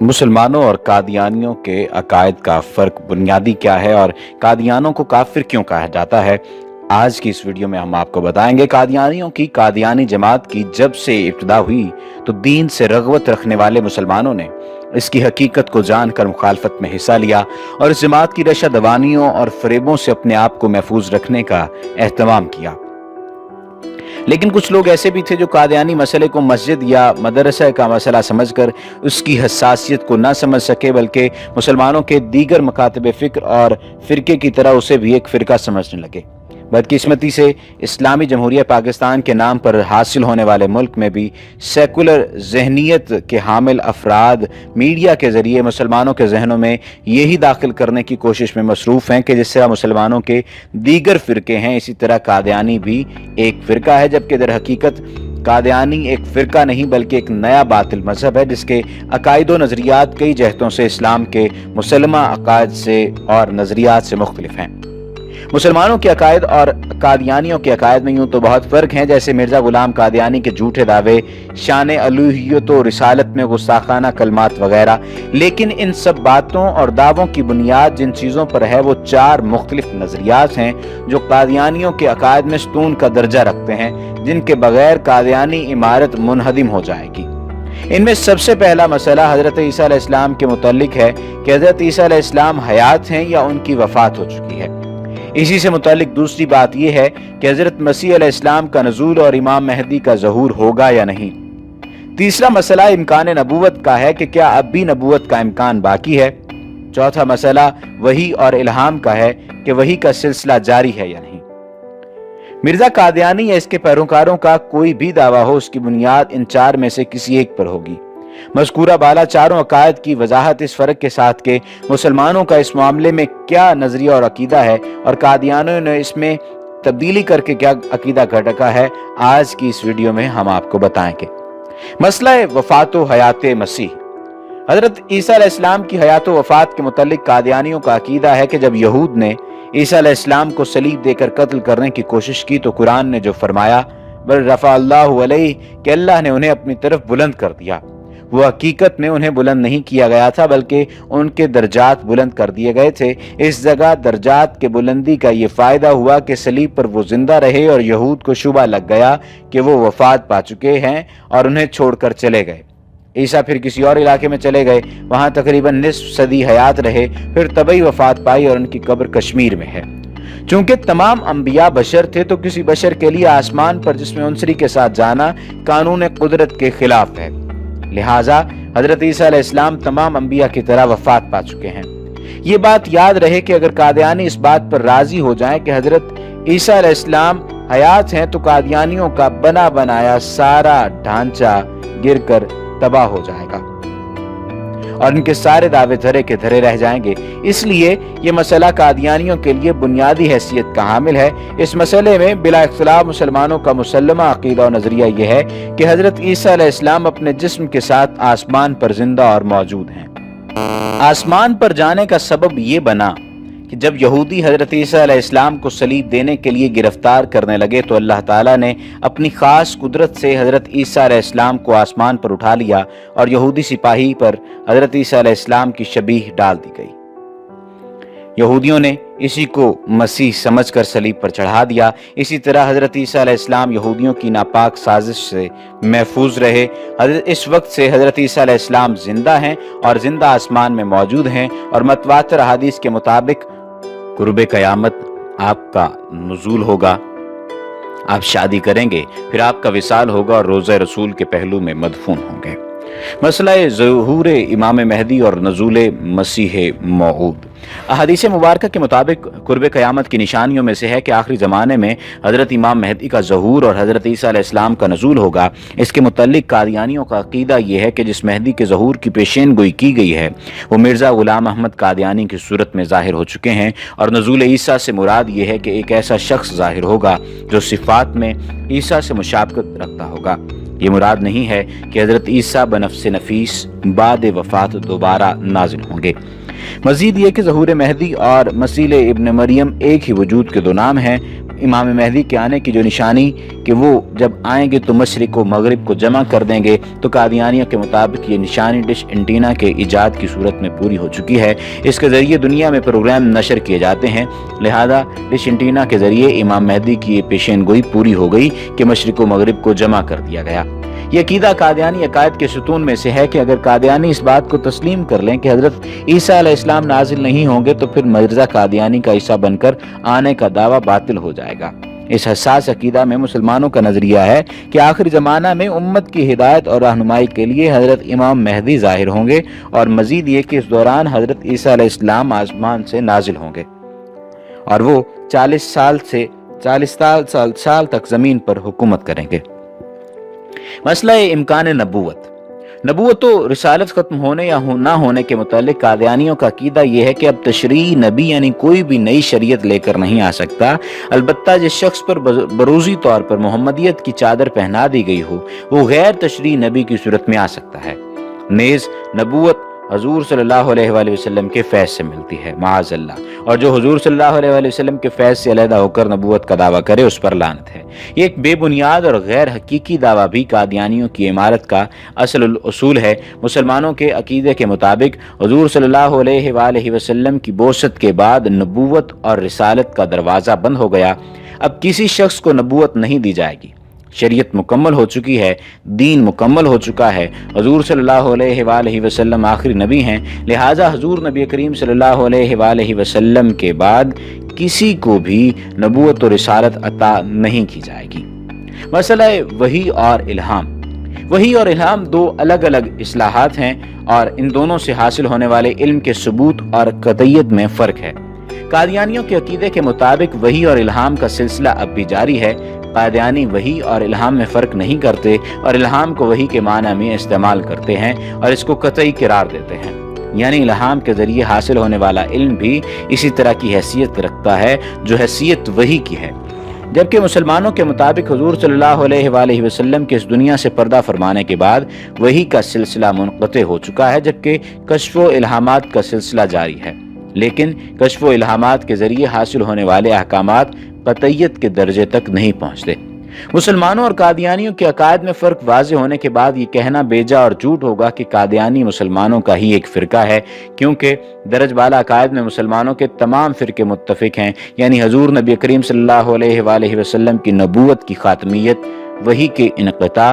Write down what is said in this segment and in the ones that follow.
मुसलमानों और कादियानियों के अकायद का फ़र्क बुनियादी क्या है और कादियानों को काफिर क्यों कहा जाता है, आज की इस वीडियो में हम आपको बताएंगे। कादियानियों की कादियानी जमात की जब से इब्तिदा हुई तो दीन से रग़बत रखने वाले मुसलमानों ने इसकी हकीकत को जानकर मुखालफत में हिस्सा लिया और इस जमात की रशा दवानियों और फरेबों से अपने आप को महफूज रखने का एहतमाम किया। लेकिन कुछ लोग ऐसे भी थे जो कादियानी मसले को मस्जिद या मदरसा का मसला समझकर उसकी हसासियत को न समझ सके, बल्कि मुसलमानों के दीगर मकातब फ़िक्र और फ़िरके की तरह उसे भी एक फ़िरका समझने लगे। बदकिस्मती से इस्लामी जमहूरिया पाकिस्तान के नाम पर हासिल होने वाले मुल्क में भी सेकुलर जहनीत के हामिल अफराद मीडिया के ज़रिए मुसलमानों के जहनों में यही दाखिल करने की कोशिश में मसरूफ़ हैं कि जिस तरह मुसलमानों के दीगर फ़िरके हैं, इसी तरह कादियानी भी एक फ़िरका है, जबकि दर हकीकत कादियानी एक फ़िरका नहीं बल्कि एक नया बातिल मजहब है जिसके अकायद व नज़रियात कई जहतों से इस्लाम के मुसलमा अकायद से और नज़रियात से मुख्तलिफ हैं। मुसलमानों के अकायद और कादियानियों के अकायद में यूं तो बहुत फ़र्क हैं, जैसे मिर्ज़ा गुलाम कादियानी के झूठे दावे, शान अलूहियत व रिसालत में गुस्ताखाना कलमात वगैरह, लेकिन इन सब बातों और दावों की बुनियाद जिन चीज़ों पर है वो चार मुख्तलिफ नज़रियात हैं जो कादियानियों के अकायद में स्तून का दर्जा रखते हैं, जिनके बगैर कादियानी इमारत मुनहदिम हो जाएगी। इनमें सबसे पहला मसला हज़रत ईसा अलैहिस्सलाम के मुतल्लिक है कि हज़रत ईसा अलैहिस्सलाम हयात हैं या उनकी वफ़ात हो चुकी है। इसी से मुतालिक दूसरी बात यह है कि हज़रत मसीह अलैहिस्सलाम का नज़ूल और इमाम मेहदी का ज़हूर होगा या नहीं। तीसरा मसला इम्कान नबूवत का है कि क्या अब भी नबूवत का इम्कान बाकी है। चौथा मसला वही और इल्हाम का है कि वही का सिलसिला जारी है या नहीं। मिर्ज़ा कादियानी या इसके पैरोकारों का कोई भी दावा हो, उसकी बुनियाद इन चार में से किसी एक पर होगी। मज़कूरा बाला चारों अकायद की वजाहत इस फ़र्क के साथ कि मुसलमानों का इस मामले में क्या नज़रिया और अकीदा है और कादियानियों ने इसमें तब्दीली करके क्या अकीदा घटका है, आज की इस वीडियो में हम आपको बताएंगे। मसला वफ़ात व हयात मसीह। हज़रत ईसा अलैहिस्सलाम की हयात व वफ़ात के मुतल्लिक कादियानियों का अकीदा है कि जब यहूद ने ईसा अलैहिस्सलाम को सलीब देकर कत्ल करने की कोशिश की तो कुरान ने जो फरमाया बल रफ़ा अल्लाहु अलैहि कि अल्लाह ने उन्हें अपनी तरफ बुलंद कर दिया, वो हकीकत में उन्हें बुलंद नहीं किया गया था बल्कि उनके दर्जात बुलंद कर दिए गए थे। इस जगह दर्जात के बुलंदी का ये फ़ायदा हुआ कि सलीब पर वो जिंदा रहे और यहूद को शुबा लग गया कि वो वफ़ात पा चुके हैं और उन्हें छोड़कर चले गए। ईसा फिर किसी और इलाके में चले गए, वहाँ तकरीबन निस्फ सदी हयात रहे, फिर तबई वफ़ात पाई और उनकी कब्र कश्मीर में है। चूंकि तमाम अंबिया बशर थे तो किसी बशर के लिए आसमान पर जिस्म उनसरी के साथ जाना कानून कुदरत के खिलाफ है, लिहाजा हज़रत ईसा अलैहिस्सलाम तमाम अंबिया की तरह वफ़ात पा चुके हैं। ये बात याद रहे कि अगर कादियानी इस बात पर राजी हो जाएं कि हज़रत ईसा अलैहिस्सलाम हयात हैं तो कादियानियों का बना बनाया सारा ढांचा गिरकर तबाह हो जाएगा और इनके सारे दावे धरे के धरे रह जाएंगे। इसलिए ये मसला कादियानियों के लिए बुनियादी हैसियत का हामिल है। इस मसले में बिला इख्तिलाफ मुसलमानों का मुसल्लमा अकीदा और नज़रिया यह है कि हज़रत ईसा अलैहिस्सलाम अपने जिस्म के साथ आसमान पर जिंदा और मौजूद हैं। आसमान पर जाने का सबब ये बना कि जब यहूदी हज़रत ईसा अलैहिस्सलाम को सलीब देने के लिए गिरफ्तार करने लगे तो अल्लाह ताला ने अपनी ख़ास कुदरत से हज़रत ईसा अलैहिस्सलाम को आसमान पर उठा लिया और यहूदी सिपाही पर हज़रत ईसा अलैहिस्सलाम की शबीह डाल दी गई। यहूदियों ने इसी को मसीह समझकर सलीब पर चढ़ा दिया। इसी तरह हज़रत ईसा अलैहिस्सलाम यहूदियों की नापाक साजिश से महफूज रहे। इस वक्त से हज़रत ईसा अलैहिस्सलाम जिंदा हैं और जिंदा आसमान में मौजूद हैं और मतवातर हदीस के मुताबिक कुर्बे क़यामत आपका नुज़ूल होगा, आप शादी करेंगे, फिर आपका विसाल होगा और रोज़ा रसूल के पहलू में मदफून होंगे। मसला ज़हूर इमाम मेहदी और नज़ूल मसीह मौऊद। अहादीस मुबारक के मुताबिक कुर्ब क़यामत की निशानियों में से है कि आखिरी ज़माने में हज़रत इमाम मेहदी का ज़हूर और हज़रत ईसा अलैहिस्सलाम का नज़ूल होगा। इसके मुतल्लिक कादियानियों का अक़ीदा यह है कि जिस मेहदी के ज़हूर की पेशेन गोई की गई है वो मिर्ज़ा ग़ुलाम अहमद कादियानी की सूरत में ज़ाहिर हो चुके हैं और नज़ूल ईसा से मुराद ये है कि एक ऐसा शख्स ज़ाहिर होगा जो सिफ़ात में ईसा से मुशाबकत रखता होगा। ये मुराद नहीं है कि हज़रत ईसा बनफ्स नफीस बाद वफ़ात दोबारा नाजिल होंगे। मज़ीद ये कि ज़हूर मेहदी और मसीह इब्न मरियम एक ही वजूद के दो नाम हैं। इमाम मेहदी के आने की जो निशानी कि वो जब आएंगे तो मशरिक व मगरिब को जमा कर देंगे, तो कादियानियों के मुताबिक ये निशानी डिश एंटीना के इजाद की सूरत में पूरी हो चुकी है। इसके ज़रिए दुनिया में प्रोग्राम नशर किए जाते हैं, लिहाजा डिश एंटीना के ज़रिए इमाम मेहदी की ये पेशन गोई पूरी हो गई कि मशरिक व मगरिब को जमा कर दिया गया। ये अकीदा कादियानी अकायद के सुतून में से है कि अगर कादियानी इस बात को तस्लीम कर लें कि हजरत ईसा अलैहिस्सलाम नाजिल नहीं होंगे तो फिर मिर्जा कादियानी का ईसा बनकर आने का दावा बातिल हो जाएगा। इस हसास अकीदा में मुसलमानों का नजरिया है कि आखिरी जमाना में उम्मत की हिदायत और रहनुमाई के लिए हजरत इमाम मेहदी जाहिर होंगे, और मजीद ये कि इस दौरान हजरत ईसा अलैहिस्सलाम आसमान से नाजिल होंगे और वो 40 साल तक जमीन पर हुकूमत करेंगे। मसला इम्कान नबूवत तो रिसालत खत्म होने या ना होने के मुतालिक कादियानियों का अकीदा यह है कि अब तशरीई नबी यानी कोई भी नई शरीयत लेकर नहीं आ सकता। अलबत्ता जिस शख्स पर बरूजी तौर पर मोहम्मदियत की चादर पहना दी गई हो वो गैर तशरीई नबी की सूरत में आ सकता है। नेज़ नबूवत हुजूर सल्लल्लाहु अलैहि वसल्लम के फैज़ से मिलती है, माअज़ल्लाह, और जो हुजूर सल्लल्लाहु अलैहि वसल्लम के फैज़ से अलहदा होकर नबूवत का दावा करे उस पर लानत है। ये एक बेबुनियाद और गैर हकीकी दावा भी कादियानियों की इमारत का असल उसूल है। मुसलमानों के अकीदे के मुताबिक हुजूर सल्लल्लाहु अलैहि वसल्लम की बोसत के बाद नबूवत और रिसालत का दरवाज़ा बंद हो गया। अब किसी शख्स को नबूवत नहीं दी जाएगी। शरीयत मुकम्मल हो चुकी है, दीन मुकम्मल हो चुका है। हुजूर सल्लल्लाहु अलैहि वसल्लम आखिरी नबी हैं, लिहाजा हुजूर नबी करीम सल्लल्लाहु अलैहि वसल्लम के बाद किसी को भी नबूवत और रिसालत अता नहीं की जाएगी। मसला वही और इल्हाम दो अलग अलग इस्लाहात हैं और इन दोनों से हासिल होने वाले इल्म के सबूत और कतईयत में फ़र्क है। कादियानियों के अकीदे के मुताबिक वही और इल्हाम का सिलसिला अब भी जारी है। कादियानी वही और इल्हाम में फ़र्क नहीं करते और इल्हाम को वही के माना में इस्तेमाल करते हैं और इसको कतई करार देते हैं, यानी इल्हाम के ज़रिए हासिल होने वाला इल्म भी इसी तरह की हैसियत रखता है जो हैसियत वही की है। जबकि मुसलमानों के मुताबिक हुजूर सल्लल्लाहु अलैहि वसल्लम के इस दुनिया से पर्दा फरमाने के बाद वही का सिलसिला मुनक़ते हो चुका है, जबकि कश्फ़ व इल्हामात का सिलसिला जारी है। लेकिन कश्फ़ व इल्हामात के ज़रिए हासिल होने वाले अहकामात कतईयत के दर्जे तक नहीं पहुँचते। मुसलमानों और कादियानियों के अकायद में फ़र्क वाज़े होने के बाद ये कहना बेजा और झूठ होगा कि कादियानी मुसलमानों का ही एक फ़िरका है, क्योंकि दरज बाला अकायद में मुसलमानों के तमाम फ़िरके मुत्तफ़िक हैं, यानी हुज़ूर नबी करीम सल्लल्लाहु अलैहि वसल्लम की नबूवत की ख़ातमियत, वही के इनक़ता,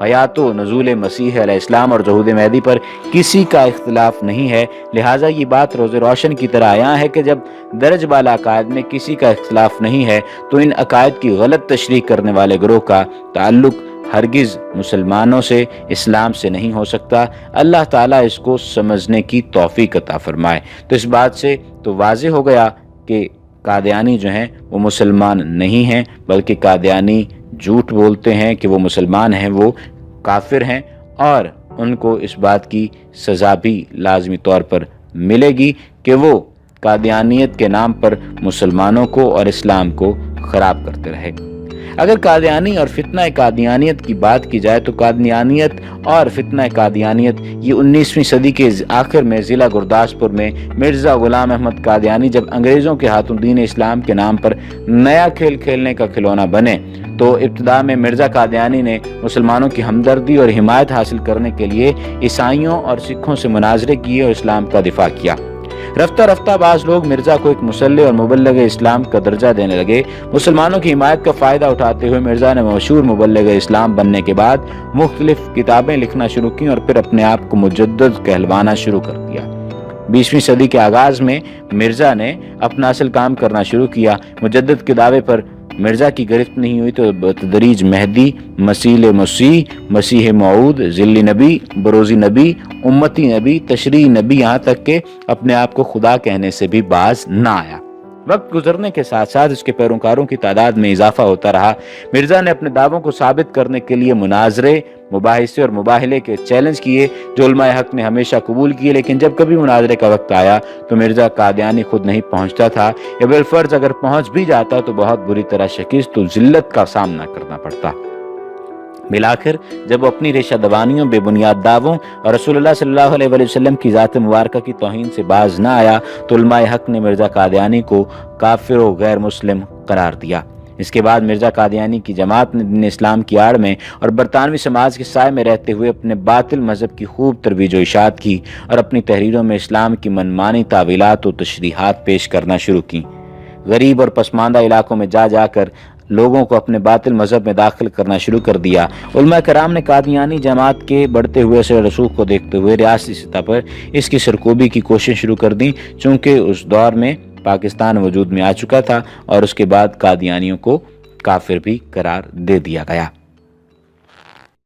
हयात व नज़ूल मसीह अलैहिस्सलाम और ज़हूद मेहदी पर किसी का इख्तिलाफ नहीं है। लिहाजा ये बात रोज़ रोशन की तरह आया है कि जब दरज बाला अकायद में किसी का इख्तिलाफ नहीं है तो इन अकायद की गलत तशरीह करने वाले ग्रोह का ताल्लुक़ हरगिज़ मुसलमानों से, इस्लाम से नहीं हो सकता। अल्लाह ताला इसको समझने की तौफ़ीक़ अता फ़रमाए। तो इस बात से तो वाज़े हो गया कि कादियानी जो हैं वो मुसलमान नहीं हैं, बल्कि कादियानी झूठ बोलते हैं कि वो मुसलमान हैं, वो काफिर हैं, और उनको इस बात की सज़ा भी लाजमी तौर पर मिलेगी कि वो कादियानियत के नाम पर मुसलमानों को और इस्लाम को ख़राब करते रहे। अगर कादियानी और फितना कादियानियत की बात की जाए तो कादियानियत और फितना कादियानियत ये 19वीं सदी के आखिर में ज़िला गुरदासपुर में मिर्ज़ा ग़ुलाम अहमद कादियानी जब अंग्रेज़ों के हाथों दीन इस्लाम के नाम पर नया खेल खेलने का खिलौना बने तो इब्तिदा में मिर्ज़ा कादियानी ने मुसलमानों की हमदर्दी और हिमायत हासिल करने के लिए ईसाइयों और सिखों से मुनाजरे किए और इस्लाम का दिफा किया। रफ्ता रफ्ता बाज़ लोग मिर्ज़ा को एक मुसल्ले और मुबल्लिग इस्लाम का दर्जा देने लगे। मुसलमानों की हिमायत का फ़ायदा उठाते हुए मिर्ज़ा ने मशहूर मुबल्लिग इस्लाम बनने के बाद मुख्तलिफ किताबें लिखना शुरू की और फिर अपने आप को मुजद्दिद कहलवाना शुरू कर दिया। 20वीं सदी के आगाज़ में मिर्ज़ा ने अपना असल काम करना शुरू किया। मुजद्दिद के दावे पर मिर्ज़ा की गिरफ्त नहीं हुई तो बतदरीज मेहदी, मसीह मऊद, ज़िल्ली नबी, बरोज़ी नबी, उम्मती नबी, तशरीई नबी, यहाँ तक के अपने आप को खुदा कहने से भी बाज ना आया। वक्त गुजरने के साथ साथ इसके पैरोकारों की तादाद में इजाफा होता रहा। मिर्ज़ा ने अपने दावों को साबित करने के लिए मुनाजरे, मुबाहिसे और मुबाहिले के चैलेंज किए जो उलमाए हक ने हमेशा कबूल किए, लेकिन जब कभी मुनाजरे का वक्त आया तो मिर्ज़ा कादियानी खुद नहीं पहुंचता था, या बिलफर्ज अगर पहुंच भी जाता तो बहुत बुरी तरह शिकस्त और जिल्लत का सामना करना पड़ता। मिलाकर जब वो अपनी रेशा दबानियों, बेबुनियाद दावों और रसूलुल्लाह सल्लल्लाहु अलैहि वसल्लम की ज़ात मुबारका की तौहीन से बाज ना आया तो उलमाए हक ने मिर्ज़ा कादियानी को काफिर और गैर मुस्लिम करार दिया। اس کے بعد مرزا قادیانی کی جماعت نے دین اسلام کی آڑ میں اور برطانوی سماج کے سائے میں رہتے ہوئے اپنے باطل مذہب کی خوب ترویج و اشاعت کی اور اپنی تحریروں میں اسلام کی منمانی تعویلات و تشریحات پیش کرنا شروع کی۔ غریب اور پسماندہ علاقوں میں جا جا کر لوگوں کو اپنے باطل مذہب میں داخل کرنا شروع کر دیا۔ علماء کرام نے قادیانی جماعت کے بڑھتے ہوئے اثر رسوخ کو دیکھتے ہوئے ریاستی سطح پر اس کی سرکوبی کی کوشش شروع کر دی، چونکہ اس دور میں پاکستان وجود میں آ چکا تھا اور اس کے بعد قادیانیوں کو کافر بھی قرار دے دیا گیا۔